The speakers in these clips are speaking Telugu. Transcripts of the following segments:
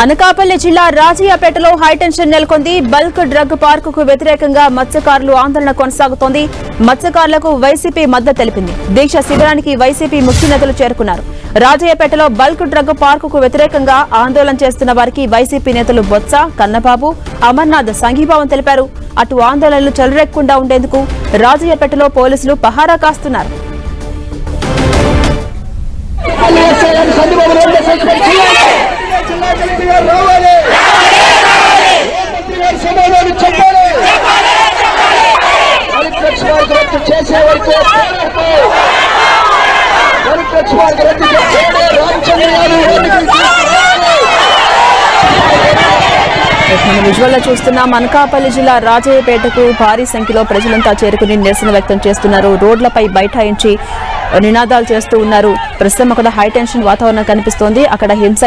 అనకాపల్లి జిల్లా రాజయ్యపేటలో హైటెన్షన్ నెలకొంది. బల్క్ డ్రగ్ పార్కుకు వ్యతిరేకంగా మత్స్యకారులు ఆందోళన కొనసాగుతోంది. మత్స్యకారులకు వైసీపీ మద్దతు తెలిపింది. దీక్ష శిబిరానికి వైసీపీ ముఖ్య నేతలు చేరుకున్నారు. రాజయ్యపేటలో బల్క్ డ్రగ్ పార్కుకు వ్యతిరేకంగా ఆందోళన చేస్తున్న వారికి వైసీపీ నేతలు బొత్స, కన్నబాబు, అమర్నాథ్ సంఘీభావం తెలిపారు. అటు ఆందోళనలు చెలరేగకుండా ఉండేందుకు రాజయ్యపేటలో పోలీసులు పహారా కాస్తున్నారు. విజువల్ లో చూస్తున్నాం. అనకాపల్లి జిల్లా రాజయ్యపేటకు భారీ సంఖ్యలో ప్రజలంతా చేరుకుని నిరసన వ్యక్తం చేస్తున్నారు. రోడ్లపై బైఠాయించి నినాదాలు చేస్తూ ఉన్నారు. ప్రస్తుతం అక్కడ హైటెన్షన్ వాతావరణం కనిపిస్తోంది. అక్కడ హింస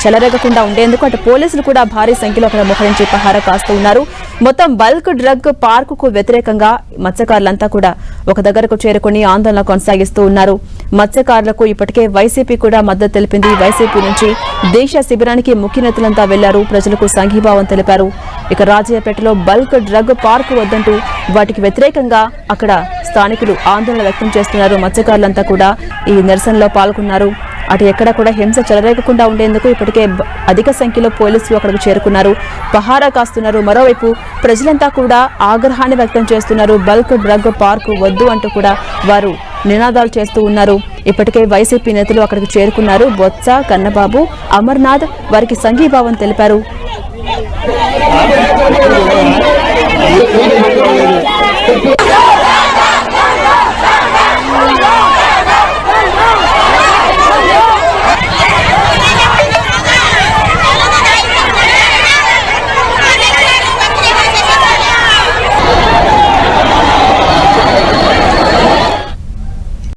చెలరేగకుండా ఉండేందుకు అటు పోలీసులు కూడా భారీ సంఖ్యలో అక్కడ మోహరించి పహారా కాస్తూ ఉన్నారు. మొత్తం బల్క్ డ్రగ్ పార్కుకు వ్యతిరేకంగా మత్స్యకారులంతా కూడా ఒక దగ్గరకు చేరుకుని ఆందోళన కొనసాగిస్తూ ఉన్నారు. మత్స్యకారులకు ఇప్పటికే వైసీపీ కూడా మద్దతు తెలిపింది. వైసీపీ నుంచి దేశ శిబిరానికి ముఖ్య నేతలంతా వెళ్లారు. ప్రజలకు సంఘీభావం తెలిపారు. ఇక రాజయ్యపేటలో బల్క్ డ్రగ్ పార్కు వద్దంటూ వాటికి వ్యతిరేకంగా అక్కడ స్థానికులు ఆందోళన వ్యక్తం చేస్తున్నారు. మత్స్యకారులంతా కూడా ఈ నిరసనలో పాల్గొన్నారు. అటు ఎక్కడ కూడా హింస చెలరేగకుండా ఉండేందుకు ఇప్పటికే అధిక సంఖ్యలో పోలీసులు అక్కడికి చేరుకున్నారు, పహారా కాస్తున్నారు. మరోవైపు ప్రజలంతా కూడా ఆగ్రహాన్ని వ్యక్తం చేస్తున్నారు. బల్క్ డ్రగ్ పార్కు వద్దు అంటూ కూడా వారు నినాదాలు చేస్తూ ఉన్నారు. ఇప్పటికే వైసీపీ నేతలు అక్కడికి చేరుకున్నారు. బొత్స, కన్నబాబు, అమర్నాథ్ వారికి సంఘీభావం తెలిపారు.